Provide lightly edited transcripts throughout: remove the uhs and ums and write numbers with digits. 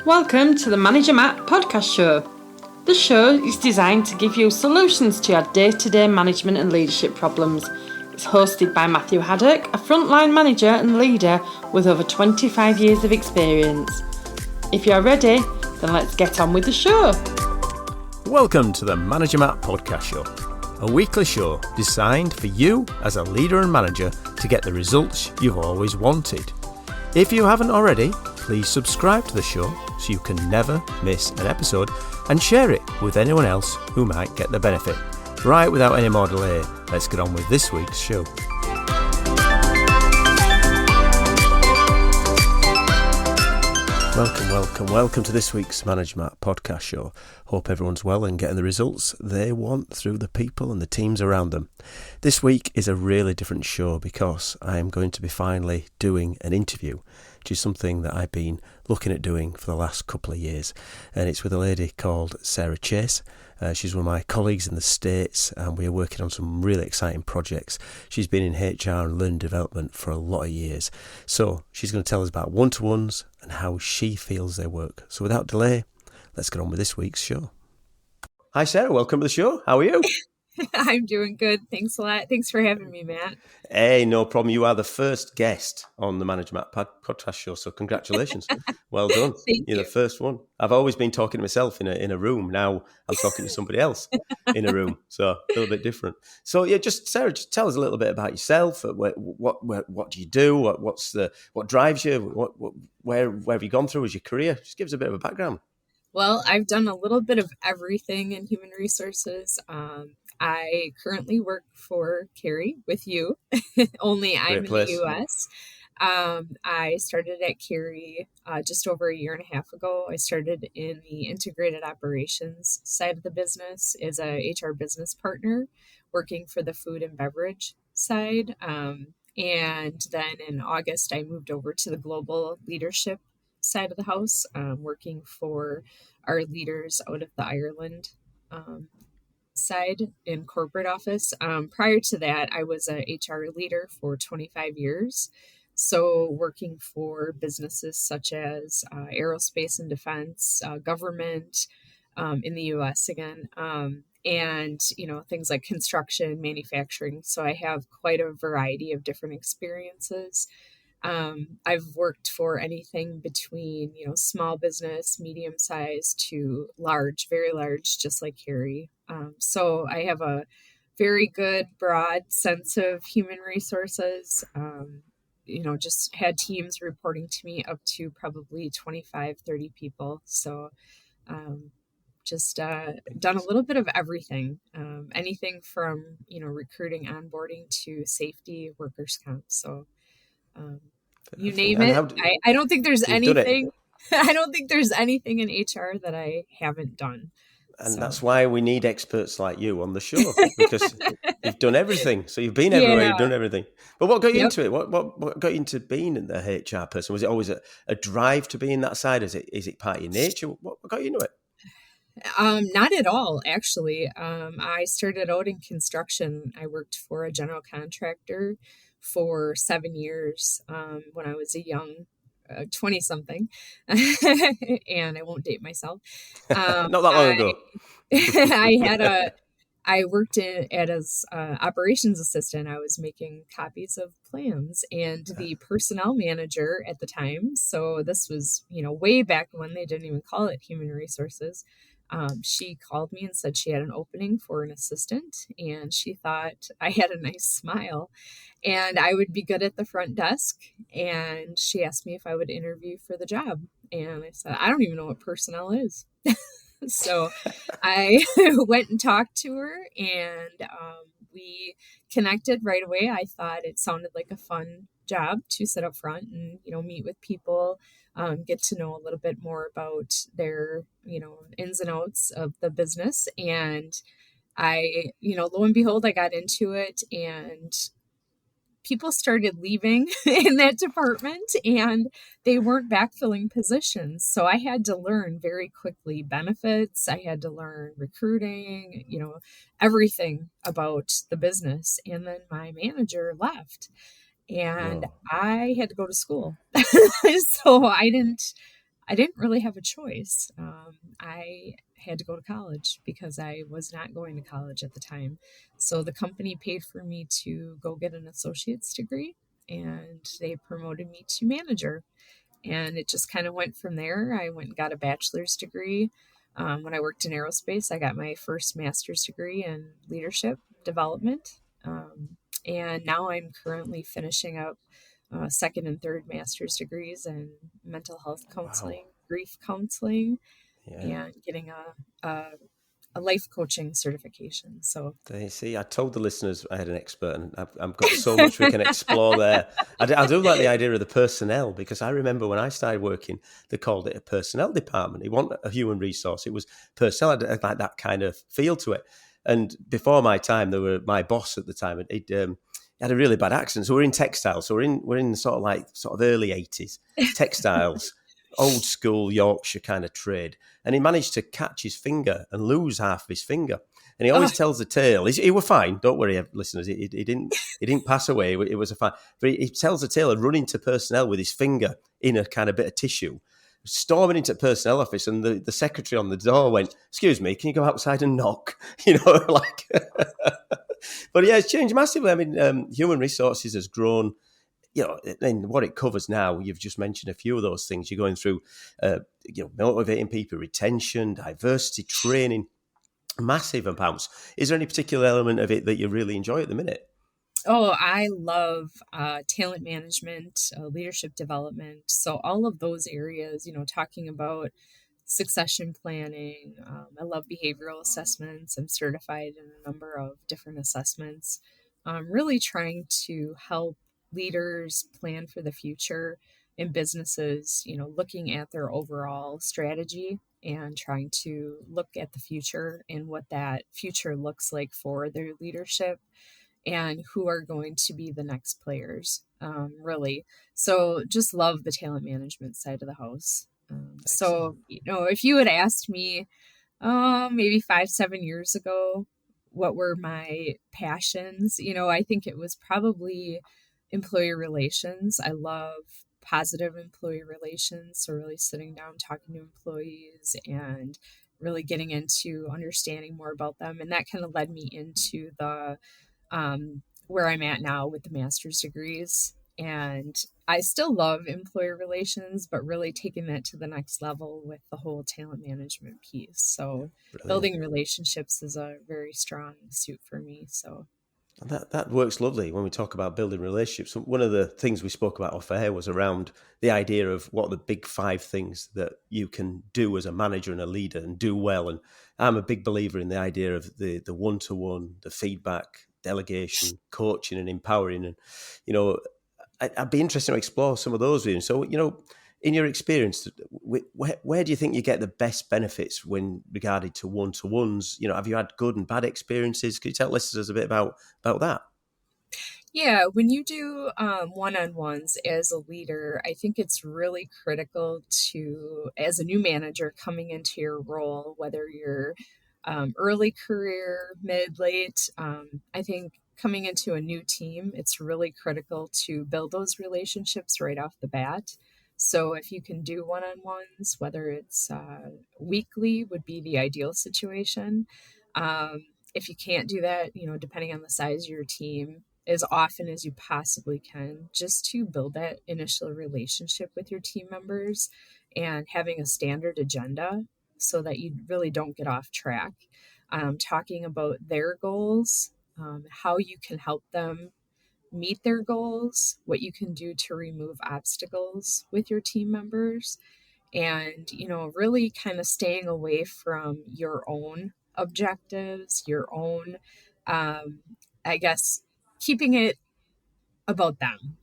Welcome to the Manager Matt podcast show. The show is designed to give you solutions to your day-to-day management and leadership problems. It's hosted by Matthew Haddock, a frontline manager and leader with over 25 years of experience. If you're ready, then let's get on with the show. Welcome to the Manager Matt podcast show, a weekly show designed for you as a leader and manager to get the results you've always wanted. If you haven't already, please subscribe to the show so you can never miss an episode and share it with anyone else who might get the benefit. Right, without any more delay, let's get on with this week's show. Welcome to this week's Manager Matt podcast show. Hope everyone's well and getting the results they want through the people and the teams around them. This week is a really different show because I am going to be finally doing an interview, which is something that I've been looking at doing for the last couple of years. And it's with a lady called Sarah Chase. She's one of my colleagues in the States and we are working on some really exciting projects. She's been in HR and learning development for a lot of years. So she's going to tell us about one-to-ones and how she feels they work. So without delay, let's get on with this week's show. Hi Sarah, welcome to the show. How are you? I'm doing good. Thanks a lot. Thanks for having me, Matt. Hey, no problem. You are the first guest on the Manager Matt podcast show, so congratulations. Well done. You're the first one. I've always been talking to myself in a room. Now I'm talking to somebody else in a room, so a little bit different. So yeah, Sarah, just tell us a little bit about yourself. What do you do? What drives you? Where have you gone through as your career? Just give us a bit of a background. Well, I've done a little bit of everything in human resources. I currently work for Carrie with you, only I'm in the U.S. I started at Carrie just over a year and a half ago. I started in the integrated operations side of the business as a HR business partner, working for the food and beverage side. And then in August, I moved over to the global leadership side of the house, working for our leaders out of the Ireland side in corporate office. Prior to that, I was a HR leader for 25 years. So working for businesses such as aerospace and defense, government in the US again, and things like construction, manufacturing. So I have quite a variety of different experiences. I've worked for anything between, small business, medium size to large, very large, just like Carrie. So I have a very good, broad sense of human resources. Just had teams reporting to me up to probably 25, 30 people. So just done a little bit of everything, anything from, recruiting, onboarding to safety, workers' comp. So you name it. I don't think there's anything. I don't think there's anything in HR that I haven't done. And that's why we need experts like you on the show, because you've done everything. So you've been everywhere, you've done everything. But what got you into it? What got you into being the HR person? Was it always a drive to be in that side? Is it part of your nature? What got you into it? Not at all, actually. I started out in construction. I worked for a general contractor for 7 years when I was a young 20-something, and I won't date myself. Not that long ago. I worked as operations assistant. I was making copies of plans, and the personnel manager at the time, so this was, way back when they didn't even call it human resources. She called me and said she had an opening for an assistant, and she thought I had a nice smile and I would be good at the front desk. And she asked me if I would interview for the job. And I said, I don't even know what personnel is. So I went and talked to her, and we connected right away. I thought it sounded like a fun job to sit up front and, meet with people, get to know a little bit more about their, ins and outs of the business. And I, lo and behold, I got into it, and people started leaving in that department and they weren't backfilling positions. So I had to learn very quickly benefits. I had to learn recruiting, everything about the business. And then my manager left and I had to go to school. So I I didn't really have a choice. I had to go to college because I was not going to college at the time. So the company paid for me to go get an associate's degree, and they promoted me to manager. And it just kind of went from there. I went and got a bachelor's degree. When I worked in aerospace, I got my first master's degree in leadership development. And now I'm currently finishing up second and third master's degrees in mental health Wow. counseling, grief counseling, Yeah. and getting a life coaching certification. So They see, I told the listeners I had an expert, and I've got so much we can explore there. I do like the idea of the personnel, because I remember when I started working, they called it a personnel department. It wasn't a human resource; it was personnel. I like that kind of feel to it. And before my time, my boss at the time. He had a really bad accent. So we're in textiles. So we're in sort of early 80s textiles. Old school Yorkshire kind of trade. And he managed to catch his finger and lose half of his finger. And he always tells the tale. He was fine. Don't worry, listeners. He didn't pass away. It was a fine. But he tells the tale of running to personnel with his finger in a kind of bit of tissue, storming into the personnel office, and the secretary on the door went, "Excuse me, can you go outside and knock?" Like. But yeah, it's changed massively. I mean, human resources has grown. And what it covers now, you've just mentioned a few of those things. You're going through, motivating people, retention, diversity, training, massive amounts. Is there any particular element of it that you really enjoy at the minute? Oh, I love talent management, leadership development. So all of those areas, talking about succession planning. I love behavioral assessments. I'm certified in a number of different assessments. Really trying to help leaders plan for the future in businesses, looking at their overall strategy and trying to look at the future and what that future looks like for their leadership and who are going to be the next players, really. So just love the talent management side of the house. So, if you had asked me maybe 5-7 years ago, what were my passions? I think it was probably employee relations. I love positive employee relations. So really sitting down, talking to employees and really getting into understanding more about them. And that kind of led me into the where I'm at now with the master's degrees. And I still love employer relations, but really taking that to the next level with the whole talent management piece. So Brilliant. Building relationships is a very strong suit for me. So that works lovely when we talk about building relationships. One of the things we spoke about off air was around the idea of what are the big 5 things that you can do as a manager and a leader and do well. And I'm a big believer in the idea of the one-to-one, the feedback, delegation, coaching and empowering. And, I'd be interested to explore some of those with you. So, in your experience, where do you think you get the best benefits when regarded to one-to-ones? Have you had good and bad experiences? Could you tell listeners a bit about that? Yeah, when you do one-on-ones as a leader, I think it's really critical to, as a new manager coming into your role, whether you're early career, mid, late, I think coming into a new team, it's really critical to build those relationships right off the bat. So if you can do one-on-ones, whether it's weekly would be the ideal situation. If you can't do that, depending on the size of your team, as often as you possibly can, just to build that initial relationship with your team members and having a standard agenda so that you really don't get off track. Talking about their goals, how you can help them meet their goals, what you can do to remove obstacles with your team members, and, really kind of staying away from your own objectives, your own, I guess, keeping it about them,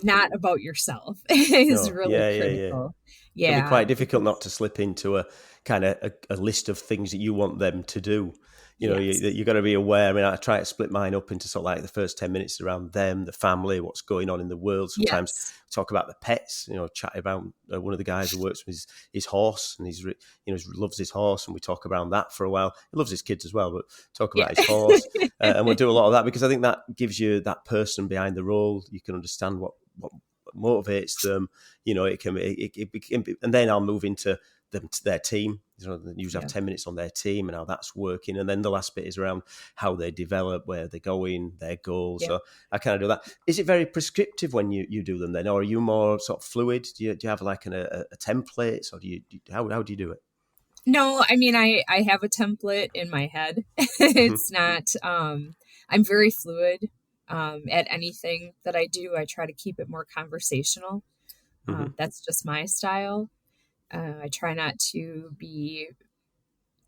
not about yourself is No, really yeah. critical. It can be Yeah. quite difficult not to slip into a kind of a list of things that you want them to do. Yes. You got to be aware. I mean, I try to split mine up into sort of like the first 10 minutes around them, the family, what's going on in the world. Sometimes Yes. talk about the pets, chat about one of the guys who works with his horse, and he loves his horse, and we talk around that for a while. He loves his kids as well, but talk about his horse. And we'll do a lot of that because I think that gives you that person behind the role. You can understand what motivates them. It can be, and then I'll move into their team. They usually have 10 minutes on their team and how that's working. And then the last bit is around how they develop, where they're going, their goals. So I kind of do that. Is it very prescriptive when you do them then? Or are you more sort of fluid? Do you have like a template? Or how do you do it? No, I mean, I have a template in my head. It's not, I'm very fluid at anything that I do. I try to keep it more conversational. That's just my style. I try not to be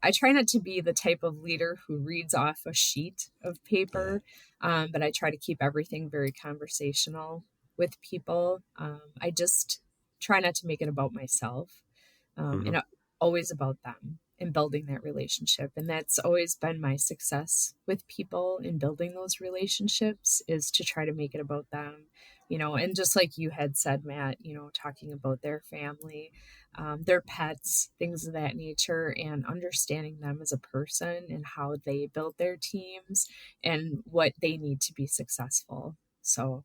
the type of leader who reads off a sheet of paper, but I try to keep everything very conversational with people. I just try not to make it about myself, and always about them and building that relationship. And that's always been my success with people in building those relationships, is to try to make it about them, and just like you had said, Matt, talking about their family, their pets, things of that nature, and understanding them as a person and how they build their teams and what they need to be successful. So,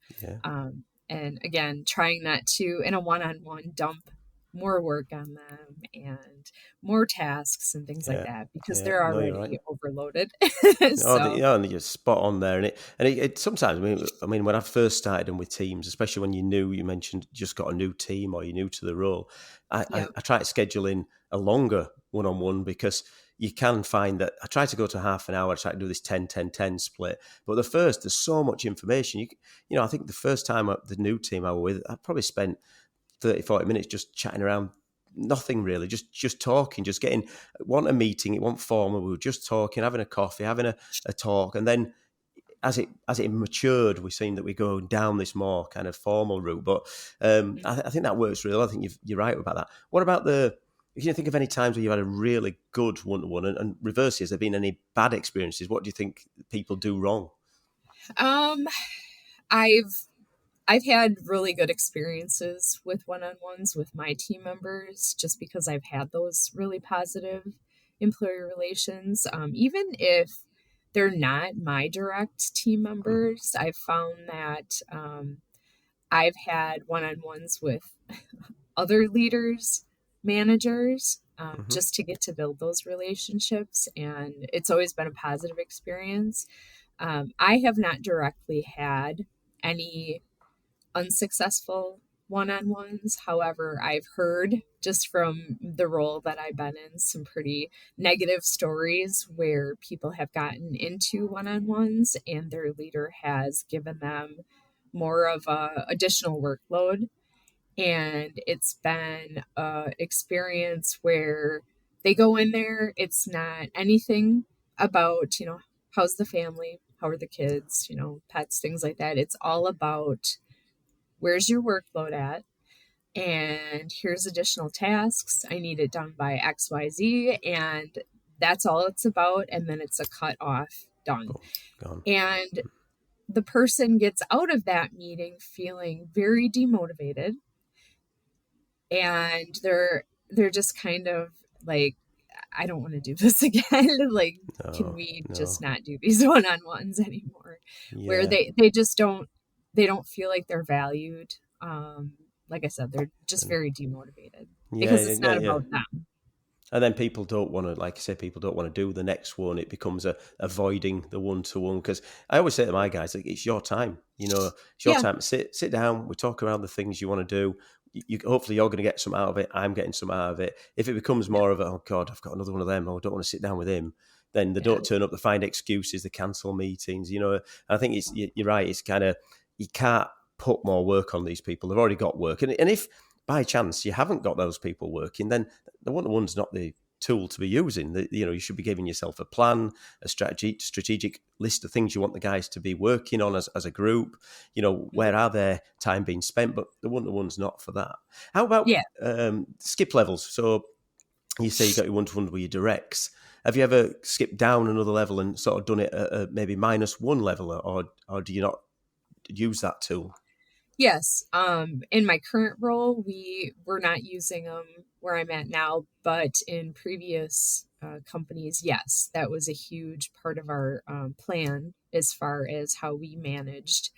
and again, trying not to, in a one-on-one, dump more work on them and more tasks and things like that, because they're already overloaded. And you're spot on there. And it sometimes, I mean, when I first started them with teams, especially when you mentioned just got a new team or you're new to the role, I try to schedule in a longer one-on-one, because you can find that I try to go to half an hour, I try to do this 10-10-10 split. But there's so much information. I think the first time the new team I was with, I probably spent 30-40 minutes just chatting around, nothing really, just talking, just getting, it wasn't a meeting, it wasn't formal, we were just talking, having a coffee, having a talk. And then as it matured, we've seen that we go down this more kind of formal route. But I think that works really well. I think you're right about that. What about if you think of any times where you've had a really good one-to-one, and reversely, has there been any bad experiences? What do you think people do wrong? I've had really good experiences with one-on-ones with my team members, just because I've had those really positive employee relations. Even if they're not my direct team members, I've found that I've had one-on-ones with other leaders, managers, just to get to build those relationships. And it's always been a positive experience. I have not directly had any unsuccessful one-on-ones. However, I've heard, just from the role that I've been in, some pretty negative stories where people have gotten into one-on-ones and their leader has given them more of a additional workload. And it's been a experience where they go in there, it's not anything about, how's the family, how are the kids, pets, things like that. It's all about, where's your workload at? And here's additional tasks. I need it done by XYZ. And that's all it's about. And then it's a cut off, done. Gone. And the person gets out of that meeting feeling very demotivated. And they're just kind of like, I don't want to do this again. Like, can we just not do these one-on-ones anymore? Where they just don't feel like they're valued. Like I said, they're just very demotivated because it's not about them. And then people don't want to, like I said, people don't want to do the next one. It becomes avoiding the one-to-one. Because I always say to my guys, like, it's your time. It's your time to sit down. We talk around the things you want to do. Hopefully you're going to get some out of it. I'm getting some out of it. If it becomes more of oh God, I've got another one of them, I don't want to sit down with him, then they don't turn up, they find excuses, they cancel meetings, I think you're right. It's kind of, you can't put more work on these people. They've already got work. And if by chance you haven't got those people working, then the one-to-one's not the tool to be using. You should be giving yourself a plan, a strategic list of things you want the guys to be working on as a group. Where are their time being spent? But the one-to-one's not for that. How about skip levels? So you say you got your one-to-one with your directs. Have you ever skipped down another level and sort of done it at maybe -1 level, or do you not use that tool? Yes. In my current role, we're not using them where I'm at now, but in previous companies, yes, that was a huge part of our plan as far as how we managed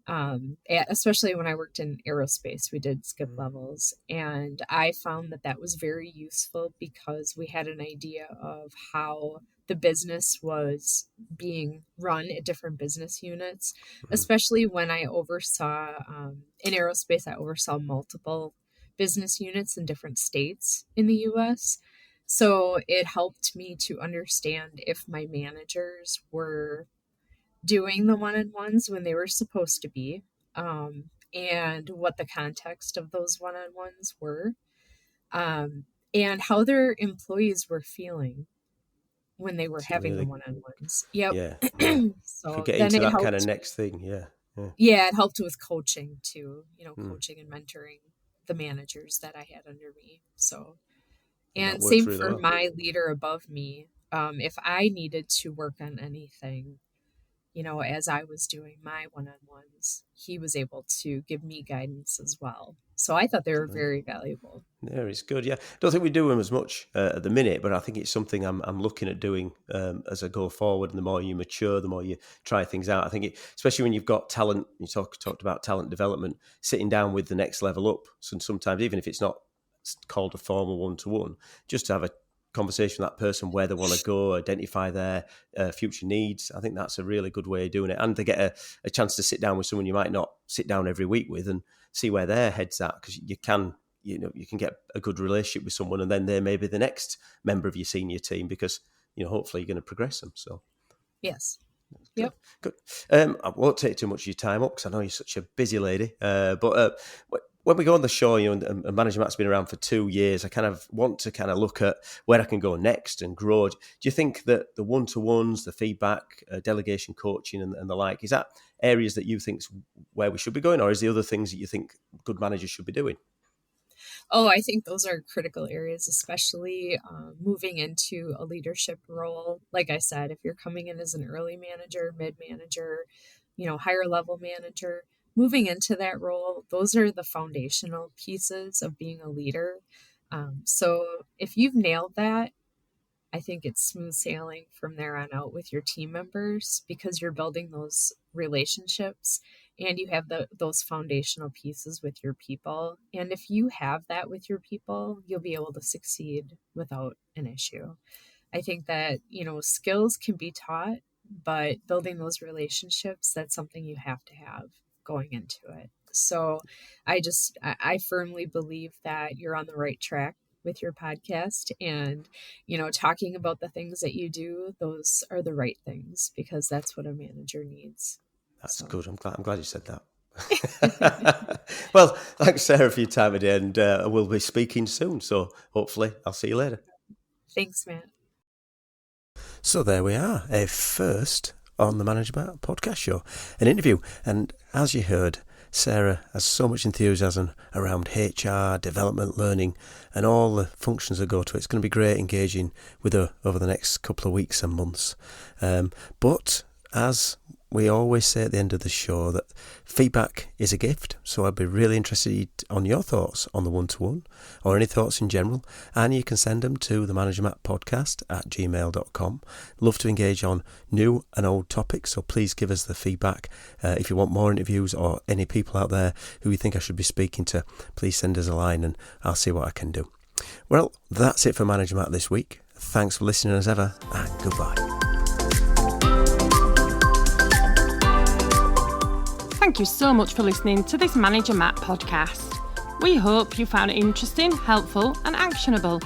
Especially when I worked in aerospace, we did skip levels. And I found that was very useful because we had an idea of how the business was being run at different business units, especially when I oversaw, in aerospace, I oversaw multiple business units in different states in the US. So it helped me to understand if my managers were doing the one-on-ones when they were supposed to be, and what the context of those one-on-ones were, and how their employees were feeling when they were It's having the really, Yep. yeah, yeah. Could So get then into it that kind of helped. next thing, yeah. Yeah, it helped with coaching too, coaching and mentoring the managers that I had under me. So, And that and works same really for well. my leader above me. If I needed to work on anything, as I was doing my one-on-ones, he was able to give me guidance as well. So I thought they were very valuable. Yeah, it's good. Yeah, don't think we do them as much at the minute, but I think it's something I'm looking at doing as I go forward. And the more you mature, the more you try things out. I think, especially when you've got talent, you talked about talent development, sitting down with the next level up. So sometimes, even if it's not called a formal one-to-one, just to have a conversation with that person, where they want to go, identify their future needs. I think that's a really good way of doing it, and to get a chance to sit down with someone you might not sit down every week with and see where their head's at, because you can get a good relationship with someone, and then they may be the next member of your senior team, because hopefully you're going to progress them. So yes. Good. Yep. Good. I won't take too much of your time up, because I know you're such a busy lady. But when we go on the show, and Manager Matt's been around for 2 years, I kind of want to kind of look at where I can go next and grow. Do you think that the one-to-ones, the feedback, delegation coaching and the like, is that areas that you think's where we should be going, or is there other things that you think good managers should be doing? Oh, I think those are critical areas, especially moving into a leadership role. Like I said, if you're coming in as an early manager, mid-manager, higher level manager, moving into that role, those are the foundational pieces of being a leader. So if you've nailed that, I think it's smooth sailing from there on out with your team members, because you're building those relationships and you have those foundational pieces with your people. And if you have that with your people, you'll be able to succeed without an issue. I think that, skills can be taught, but building those relationships, that's something you have to have going into it. So I firmly believe that you're on the right track with your podcast, and talking about the things that you do, those are the right things, because that's what a manager needs. That's good. I'm glad you said that. Well, thanks, Sarah, for your time today, and we'll be speaking soon, so hopefully I'll see you later. Thanks, Matt. So there we are, a first on the Manager Matt podcast show, an interview. And as you heard, Sarah has so much enthusiasm around HR, development, learning, and all the functions that go to it. It's going to be great engaging with her over the next couple of weeks and months. But as we always say at the end of the show, that feedback is a gift. So I'd be really interested on your thoughts on the one-to-one, or any thoughts in general. And you can send them to the managermattpodcast@gmail.com. Love to engage on new and old topics, so please give us the feedback. If you want more interviews, or any people out there who you think I should be speaking to, please send us a line and I'll see what I can do. Well, that's it for Manager Matt this week. Thanks for listening as ever, and goodbye. Thank you so much for listening to this Manager Matt podcast. We hope you found it interesting, helpful and actionable.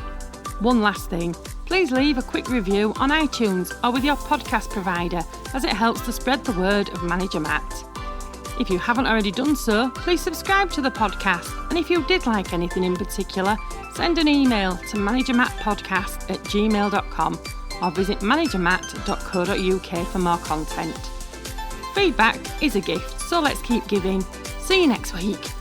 One last thing, please leave a quick review on iTunes or with your podcast provider, as it helps to spread the word of Manager Matt. If you haven't already done so, please subscribe to the podcast, and if you did like anything in particular, send an email to managermattpodcast@gmail.com or visit managermatt.co.uk for more content. Feedback is a gift, so let's keep giving. See you next week.